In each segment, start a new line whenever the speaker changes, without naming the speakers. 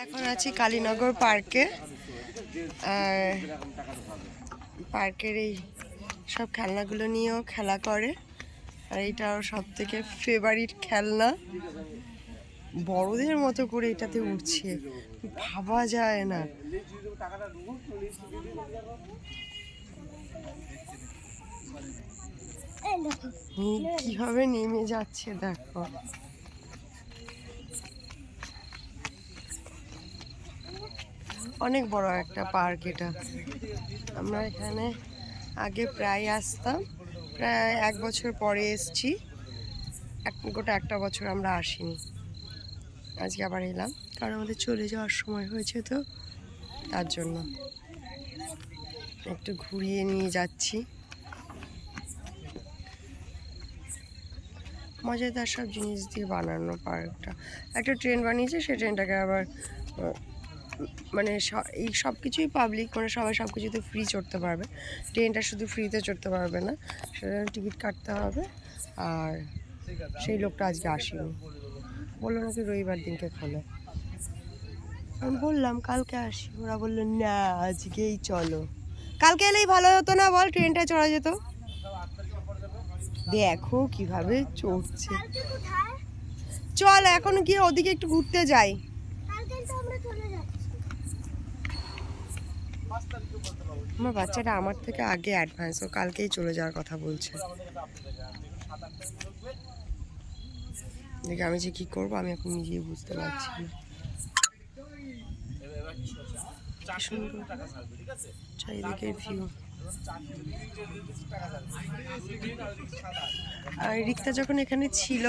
এখন আছি কালীনগর পার্কে। আর পার্কের এই সব খেলনাগুলো নিয়েও খেলা করে। আর এইটাও সব থেকে ফেভারিট খেলনা, বড়দের মতো করে এটাতে উঠছে, ভাবা যায় না। কিভাবে নেমে যাচ্ছে দেখো। অনেক বড় একটা পার্ক এটা। আমরা এখানে আগে প্রায় আসতাম, প্রায় 1 বছর পরে এসছি। গোটা একটা বছর আমরা আসিনি, আজকে আবার এলাম, কারণ আমাদের চলে যাওয়ার সময় হয়েছে, তো তার জন্য একটু ঘুরিয়ে নিয়ে যাচ্ছি। মজাদার সব জিনিস দিয়ে বানানো পার্কটা। একটা ট্রেন বানিয়েছে, সেই ট্রেনটাকে আবার মানে এই সব কিছুই পাবলিক, মানে সবাই সব কিছুতে ফ্রি চড়তে পারবে। ট্রেনটা শুধু ফ্রিতে চড়তে পারবে না, সেটা টিকিট কাটতে হবে। আর সেই লোকটা আজকে আসেনি, বললো নাকি রবিবার দিনকে খোলে। আমি বললাম কালকে আসি, ওরা বললো না আজকেই চলো। কালকে এলেই ভালো হতো না বল, ট্রেনটা চড়া যেত। দেখো কিভাবে চড়ছে। চল এখন গিয়ে ওদিকে একটু ঘুরতে যাই। আমার বাচ্চাটা আমার থেকে আগে অ্যাডভান্স, ও কালকেই চলে যাওয়ার কথা বলছে। দেখে আমি যে কি করবো আমি এখন নিজেই বুঝতে পারছি না। চারিদিকে ভিউ। আর রিক্তা যখন এখানে ছিল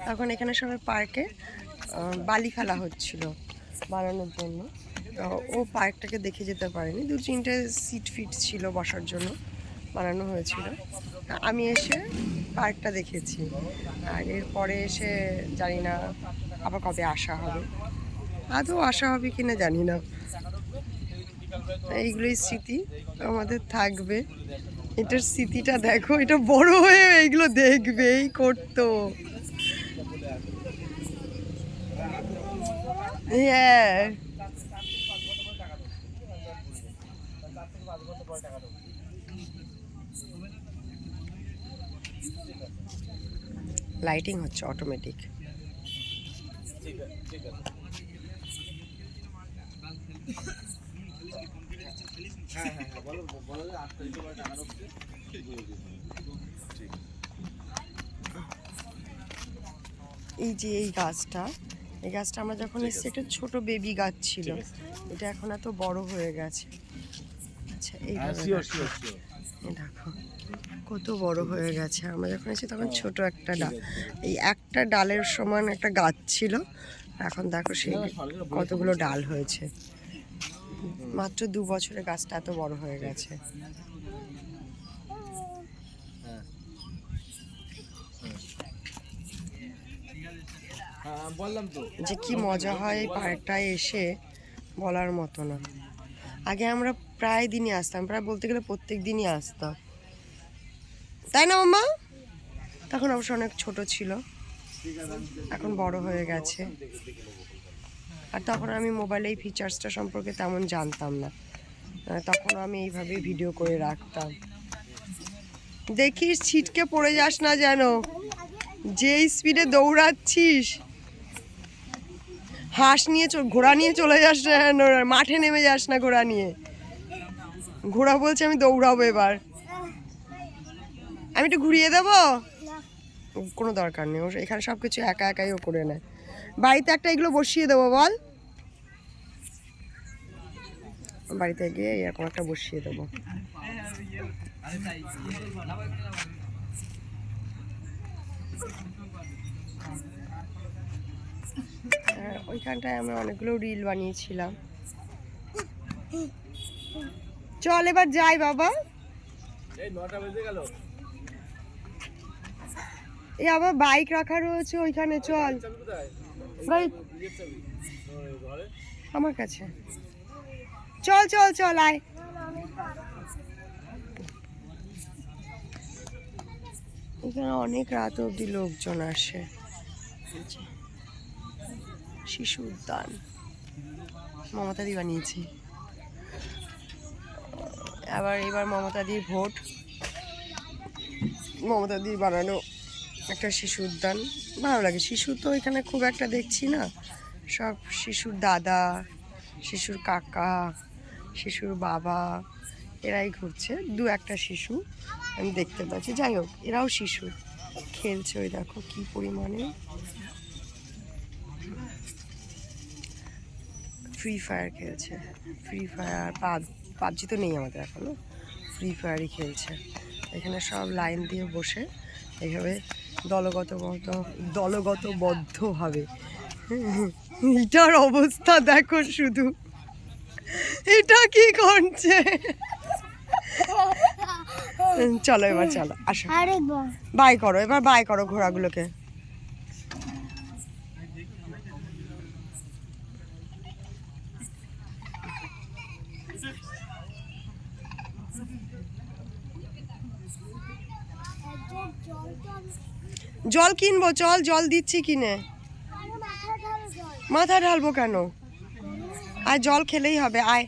তখন এখানে সবাই পার্কে বালি ফেলা হচ্ছিল বানানোর জন্য। ও পার্কটাকে দেখে যেতে পারেনি, 2-3টে সিট ফিট ছিল বসার জন্য বানানো হয়েছিল। আমি এসে পার্কটা দেখেছি, আর এরপরে এসে জানি না আবার কবে আসা হবে, আদৌ আসা হবে কিনা জানি না। এইগুলোই স্মৃতি আমাদের থাকবে। এটার স্মৃতিটা দেখো, এটা বড় হয়ে এইগুলো দেখবে, এই করতো। হ্যাঁ, লাইটিং হচ্ছে অটোমেটিক। এই যে এই গাছটা আমরা যখন এসেছি একটা ছোট বেবি গাছ ছিল, এটা এখন এত বড় হয়ে গেছে। আচ্ছা এইভাবে দেখো কত বড় হয়ে গেছে। আমরা যখন এসেছি তখন ছোট একটা ডাল, এই একটা ডালের সমান একটা গাছ ছিল, এখন দেখো সেই কতগুলো ডাল হয়েছে। মাত্র 2 বছরে গাছটা এত বড় হয়ে গেছে। যে কি মজা হয় এই পার্কটায় এসে বলার মতো না। আগে আমরা প্রায় দিনই আসতাম, প্রায় বলতে গেলে প্রত্যেক দিনই আসতাম, তাই না মাম্মা? তখন অবশ্য অনেক ছোট ছিল, এখন বড় হয়ে গেছে। আর তখন আমি মোবাইলে এই ফিচার্সটা সম্পর্কে তেমন জানতাম না, তখন আমি এইভাবে ভিডিও করে রাখতাম। দেখিস ছিটকে পড়ে যাস না যেন, যেই স্পিডে দৌড়াচ্ছিস। হাঁস নিয়ে ঘোড়া নিয়ে চলে যাস না, মাঠে নেমে যাস না ঘোড়া নিয়ে। ঘোড়া বলছে আমি দৌড়াবো এবার। আমি একটু ঘুরিয়ে দেবো, কোনো দরকার নেই, ও এখানে সব কিছু একা একাই ও করে নেয়। বাড়িতে একটা এগুলো বসিয়ে দেবো বল, বাড়িতে গিয়ে এরকম একটা বসিয়ে দেবো। ওইখানটায় আমরা অনেকগুলো রিল বানিয়েছিলাম। চল এবার যাই বাবা। এই আবার বাইক রাখা রয়েছে ওইখানে, চল। আমার কাছে চল চল চল আয়। এখানে অনেক রাত অবধি লোকজন আসে। শিশু উদ্যান। মমতাদি বানিয়েছি। এবার মমতাদির ভোট, মমতাদির বানানো একটা শিশু উদ্যান। ভালো লাগে। শিশু তো এখানে খুব একটা দেখছি না, সব শিশুর দাদা, শিশুর কাকা, শিশুর বাবা এরাই ঘুরছে। দু একটা শিশু আমি দেখতে পাচ্ছি। যাই হোক, এরাও শিশু, খেলছে। ওই দেখো কি পরিমাণে ফ্রি ফায়ার খেলছে। ফ্রি ফায়ার, পাবজি তো নেই আমাদের এখনো, ফ্রি ফায়ারই খেলছে। এখানে সব লাইন দিয়ে বসে এইভাবে দলগতবদ্ধভাবে। এটার অবস্থা দেখো শুধু, এটা কি করছে। চলো এবার চলো, আসো বাই করো, এবার বাই করো ঘোড়াগুলোকে। জল কিনবো, চল জল দিচ্ছি কিনে। মাথা ঢালবো কেন? আর জল খেলেই হবে, আয়।